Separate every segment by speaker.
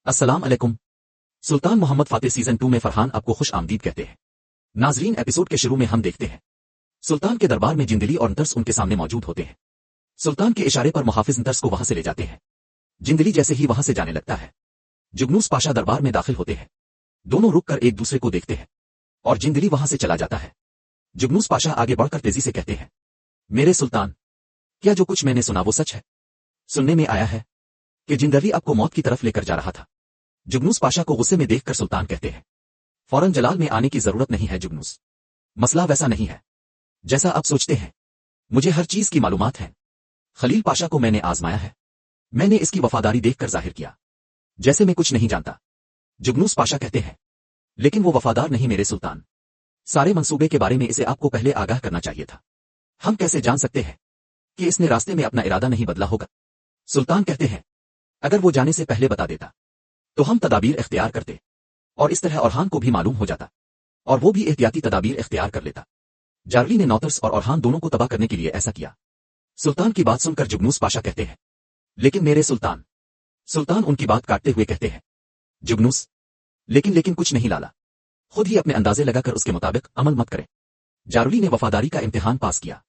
Speaker 1: अस्सलाम अलैकुम। सुल्तान मोहम्मद फातेह सीजन 2 में फरहान आपको खुश आमदीद कहते हैं। नाजरीन, एपिसोड के शुरू में हम देखते हैं सुल्तान के दरबार में जिंदली और नतर्स उनके सामने मौजूद होते हैं। सुल्तान के इशारे पर मुहाफिज नतर्स को वहां से ले जाते हैं। जिंदली जैसे ही वहां से जाने लगता है, जुगनूस पाशा दरबार में दाखिल होते हैं। दोनों रुक कर एक दूसरे को देखते हैं और जिंदली वहां से चला जाता है। जुगनूस पाशा आगे बढ़कर तेजी से कहते हैं, मेरे सुल्तान, क्या जो कुछ मैंने सुना वो सच है? सुनने में आया है कि जिंदली आपको मौत की तरफ लेकर जा रहा था। जुगनूस पाशा को गुस्से में देखकर सुल्तान कहते हैं, फौरन जलाल में आने की जरूरत नहीं है जुगनूस। मसला वैसा नहीं है जैसा आप सोचते हैं। मुझे हर चीज की मालूमात है। खलील पाशा को मैंने आजमाया है। मैंने इसकी वफादारी देखकर जाहिर किया जैसे मैं कुछ नहीं जानता। जुगनूस पाशा कहते हैं, लेकिन वो वफादार नहीं मेरे सुल्तान। सारे मंसूबे के बारे में इसे आपको पहले आगाह करना चाहिए था। हम कैसे जान सकते हैं कि इसने रास्ते में अपना इरादा नहीं बदला होगा? सुल्तान कहते हैं, अगर वो जाने से पहले बता देता तो हम तदाबीर इख्तियार करते और इस तरह औरहान को भी मालूम हो जाता और वो भी एहतियाती तदाबीर इख्तियार कर लेता। जारली ने नौतर्स और औरहान दोनों को तबाह करने के लिए ऐसा किया। सुल्तान की बात सुनकर जुगनूस पाशा कहते हैं, लेकिन मेरे सुल्तान। सुल्तान उनकी बात काटते हुए कहते हैं, जुगनूस, लेकिन कुछ नहीं लाला। खुद ही अपने अंदाजे लगाकर उसके मुताबिक अमल मत करें। जारली ने वफादारी का इम्तिहान पास किया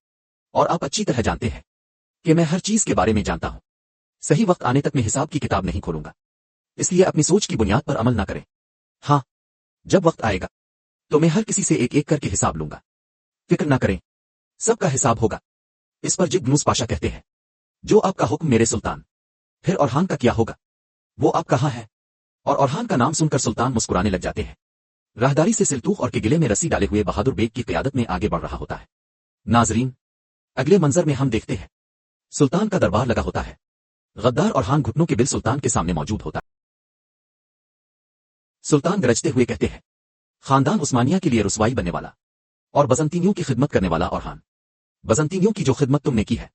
Speaker 1: और आप अच्छी तरह जानते हैं कि मैं हर चीज के बारे में जानता हूं। सही वक्त आने तक मैं हिसाब की किताब नहीं खोलूंगा, इसलिए अपनी सोच की बुनियाद पर अमल ना करें। हाँ, जब वक्त आएगा तो मैं हर किसी से एक एक करके हिसाब लूंगा। फिक्र ना करें, सबका हिसाब होगा। इस पर जुगनूस पाशा कहते हैं, जो आपका हुक्म मेरे सुल्तान। फिर औरहान का क्या होगा? वो आप कहाँ है? और औरहान का नाम सुनकर सुल्तान मुस्कुराने लग जाते हैं। राहदारी से सिलतूख और के गिले में रस्सी डाले हुए बहादुर बेग की क़ियादत में आगे बढ़ रहा होता है। नाजरीन, अगले मंजर में हम देखते हैं सुल्तान का दरबार लगा होता है। गद्दार औरहान घुटनों के बिल सुल्तान के सामने मौजूद होता है। सुल्तान गरजते हुए कहते हैं, खानदान उस्मानिया के लिए रुसवाई बनने वाला और बजंतीनियों की खिदमत करने वाला औरहान। बजंतीनियों की जो खिदमत तुमने की है,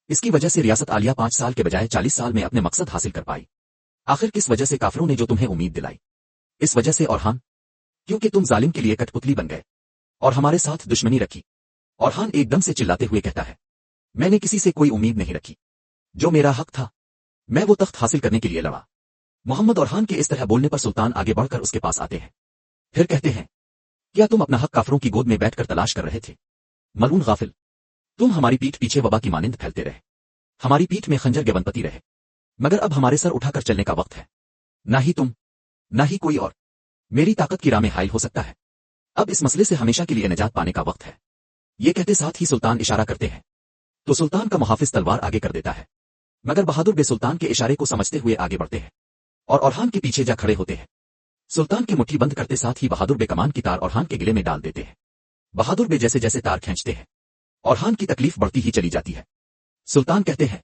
Speaker 1: इसकी वजह से रियासत आलिया 5 साल के बजाय 40 साल में अपने मकसद हासिल कर पाई। आखिर किस वजह से काफिरों ने जो तुम्हें उम्मीद दिलाई? इस वजह से औरहान, क्योंकि तुम जालिम के लिए कठपुतली बन गए और हमारे साथ दुश्मनी रखी। औरहान एकदम से चिल्लाते हुए कहता है, मैंने किसी से कोई उम्मीद नहीं रखी। जो मेरा हक था मैं वो तख्त हासिल करने के लिए लड़ा। मोहम्मद औरहान के इस तरह बोलने पर सुल्तान आगे बढ़कर उसके पास आते हैं। फिर कहते हैं, क्या तुम अपना हक काफिरों की गोद में बैठकर तलाश कर रहे थे? मलून गाफिल, तुम हमारी पीठ पीछे वबा की मानिंद फैलते रहे, हमारी पीठ में खंजर गेवनपति रहे, मगर अब हमारे सर उठाकर चलने का वक्त है। ना ही तुम, ना ही कोई और मेरी ताकत की राह में हाइल हो सकता है। अब इस मसले से हमेशा के लिए निजात पाने का वक्त है। ये कहते साथ ही सुल्तान इशारा करते हैं तो सुल्तान का मुहाफिज तलवार आगे कर देता है, मगर बहादुर बे सुल्तान के इशारे को समझते हुए आगे बढ़ते हैं और औरहान के पीछे जा खड़े होते हैं। सुल्तान की मुट्ठी बंद करते साथ ही बहादुर बे कमान की तार औरहान के गिले में डाल देते हैं। बहादुर बे जैसे जैसे तार खींचते हैं, औरहान की तकलीफ बढ़ती ही चली जाती है। सुल्तान कहते हैं,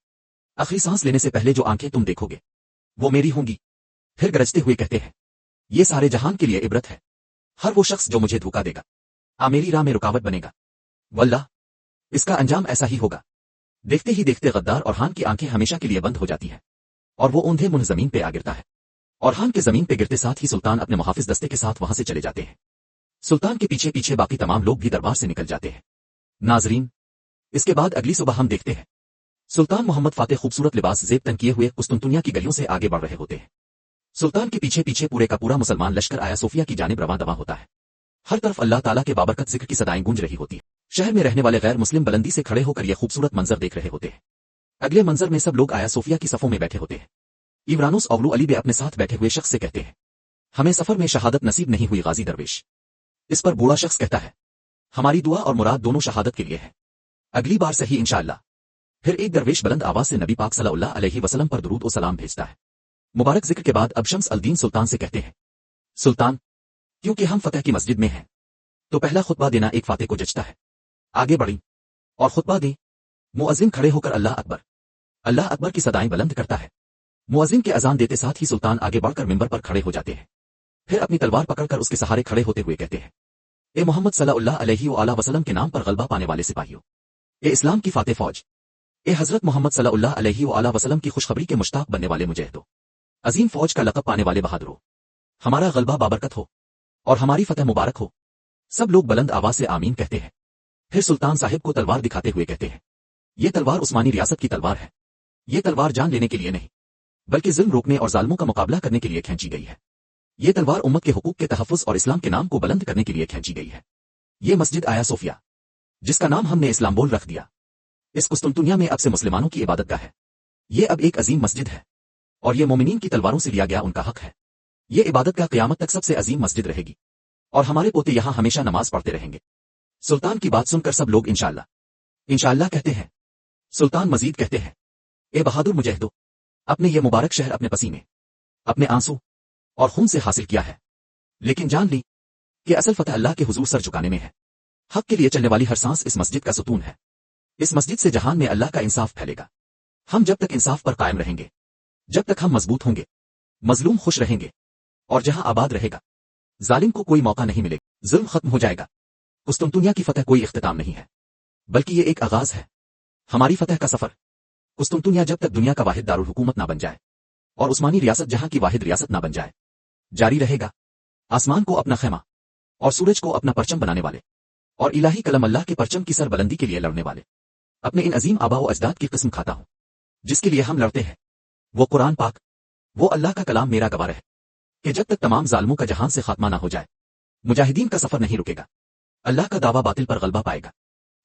Speaker 1: आखिरी सांस लेने से पहले जो आंखें तुम देखोगे वो मेरी होंगी। फिर गरजते हुए कहते हैं, ये सारे जहान के लिए इबरत है। हर वो शख्स जो मुझे धोखा देगा, मेरी राह में रुकावट बनेगा, वल्लाह इसका अंजाम ऐसा ही होगा। देखते ही देखते गद्दार औरहान की आंखें हमेशा के लिए बंद हो जाती है और वो औंधे मुंह जमीन पे आ गिरता है। औरहान के जमीन पे गिरते साथ ही सुल्तान अपने मुहाफिज दस्ते के साथ वहां से चले जाते हैं। सुल्तान के पीछे पीछे बाकी तमाम लोग भी दरबार से निकल जाते हैं। नाजरीन, इसके बाद अगली सुबह हम देखते हैं सुल्तान मोहम्मद फातेह खूबसूरत लिबास जेब तन किए हुए कुस्तुनतुनिया की गलियों से आगे बढ़ रहे होते हैं। सुल्तान के पीछे पीछे पूरे का पूरा मुसलमान लश्कर आया सोफिया की जानिब रवां दवा होता है। हर तरफ अल्लाह ताला के बाबरकत जिक्र की सदाएं गूंज रही होती है। शहर में रहने वाले गैर मुस्लिम बुलंदी से खड़े होकर यह खूबसूरत मंजर देख रहे होते हैं। अगले मंजर में सब लोग आया सोफिया की सफों में बैठे होते हैं। इवरानुस अवलू अली बे अपने साथ बैठे हुए शख्स से कहते हैं, हमें सफर में शहादत नसीब नहीं हुई गाजी दरवेश। इस पर बूढ़ा शख्स कहता है, हमारी दुआ और मुराद दोनों शहादत के लिए है, अगली बार सही इंशाअल्लाह। फिर एक दरवेश बुलंद आवाज से नबी पाक सल्लल्लाहु अलैहि वसल्लम पर दुरूद और सलाम भेजता है। मुबारक जिक्र के बाद अब शम्स अल-दीन सुल्तान से कहते हैं, सुल्तान, क्योंकि हम फतेह की मस्जिद में हैं तो पहला खुतबा देना एक फातेह को जचता है। आगे बढ़ी और खुतबा दें। मुअज्जिन खड़े होकर अल्लाह अकबर की सदाएं बुलंद करता है। मुअज्जिन के अजान देते साथ ही सुल्तान आगे बढ़कर मिंबर पर खड़े हो जाते हैं। फिर अपनी तलवार पकड़कर उसके सहारे खड़े होते हुए कहते हैं, ए मोहम्मद सल्लल्लाहु अलैहि वसल्लम के नाम पर गलबा पाने वाले सिपाहियों, ए इस्लाम की फातेह फौज, ए हजरत मोहम्मद सल्लल्लाहु अलैहि वसल्लम की खुशखबरी के मुश्ताक बनने वाले मुजाहिदों, अजीम फौज का लक़ब पाने वाले बहादुरों, हमारा गलबा बाबरकत हो और हमारी फतह मुबारक हो। सब लोग बुलंद आवाज से आमीन कहते हैं। फिर सुल्तान साहिब को तलवार दिखाते हुए कहते हैं, ये तलवार उस्मानी रियासत की तलवार है। ये तलवार जान लेने के लिए नहीं बल्कि जुल्म रोकने और जालिमों का मुकाबला करने के लिए खींची गई है। ये तलवार उम्मत के हुकूक के तहफ़्फ़ुज़ और इस्लाम के नाम को बुलंद करने के लिए खींची गई है। ये मस्जिद आया सोफिया, जिसका नाम हमने इस्लाम्बुल रख दिया, इस कुस्तुनतुनिया में अब से मुसलमानों की इबादत का है। ये अब एक अजीम मस्जिद है और ये मोमिनीन की तलवारों से लिया गया उनका हक है। ये इबादत का क़यामत तक सबसे अजीम मस्जिद रहेगी और हमारे पोते यहाँ हमेशा नमाज पढ़ते रहेंगे। सुल्तान की बात सुनकर सब लोग इंशाअल्लाह इंशाअल्लाह कहते हैं। सुल्तान मजीद कहते हैं, ए बहादुर मुजाहिदो, अपने ये मुबारक शहर अपने पसीने, अपने आंसू और खून से हासिल किया है, लेकिन जान ली कि असल फतह अल्लाह के हुजूर सर झुकाने में है। हक के लिए चलने वाली हर सांस इस मस्जिद का सुतून है। इस मस्जिद से जहान में अल्लाह का इंसाफ फैलेगा। हम जब तक इंसाफ पर कायम रहेंगे, जब तक हम मजबूत होंगे, मजलूम खुश रहेंगे और जहां आबाद रहेगा, जालिम को कोई मौका नहीं मिलेगा। जुल्म खत्म हो जाएगा। कुस्तुनतुनिया की फतह कोई इख्तिताम नहीं है, बल्कि ये एक आगाज है। हमारी फतह का सफर कुस्तुनतुनिया जब तक दुनिया का वाहिद दारुल हुकूमत ना बन जाए और उस्मानी रियासत जहां की वाहिद रियासत ना बन जाए, जारी रहेगा। आसमान को अपना खैमा और सूरज को अपना परचम बनाने वाले और इलाही कलम अल्लाह के परचम की सरबलंदी के लिए लड़ने वाले अपने इन अजीम आबा व अजदाद की किस्म खाता हूं, जिसके लिए हम लड़ते हैं। वो कुरान पाक, वो अल्लाह का कलाम मेरा गवाह है कि जब तक तमाम जालिमों का जहां से खात्मा ना हो जाए, मुजाहिदीन का सफर नहीं रुकेगा। अल्लाह का दावा बातिल पर गलबा पाएगा।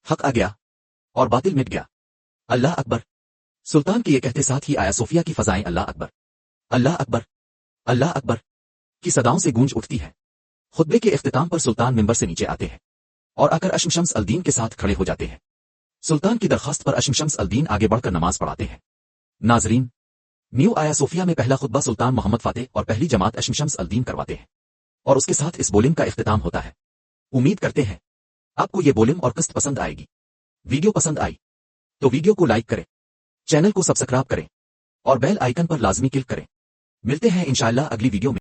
Speaker 1: हक आ गया और बातिल मिट गया। अल्लाह अकबर। सुल्तान के ये कहते साथ ही आया सोफिया की फजाएं अल्लाह अकबर, अल्लाह अकबर, अल्लाह अकबर की सदाओं से गूंज उठती है। खुतबे के इख्तिताम पर सुल्तान मिंबर से नीचे आते हैं और आकर अशमशम्स अल-दीन के साथ खड़े हो जाते हैं। सुल्तान की दरखास्त पर अशमशम्स अल-दीन आगे बढ़कर नमाज पढ़ाते हैं। नाजरीन, न्यू आया सोफिया में पहला खुतबा सुल्तान मोहम्मद फातेह और पहली जमात अशमशम्स अल-दीन करवाते हैं और उसके साथ इस बोलिम का इख्तिताम होता है। उम्मीद करते हैं आपको ये बोलिम और किस्त पसंद आएगी। वीडियो पसंद आई तो वीडियो को लाइक करें, चैनल को सब्सक्राइब करें और बेल आइकन पर लाजमी क्लिक करें। मिलते हैं इंशाअल्लाह अगली वीडियो में।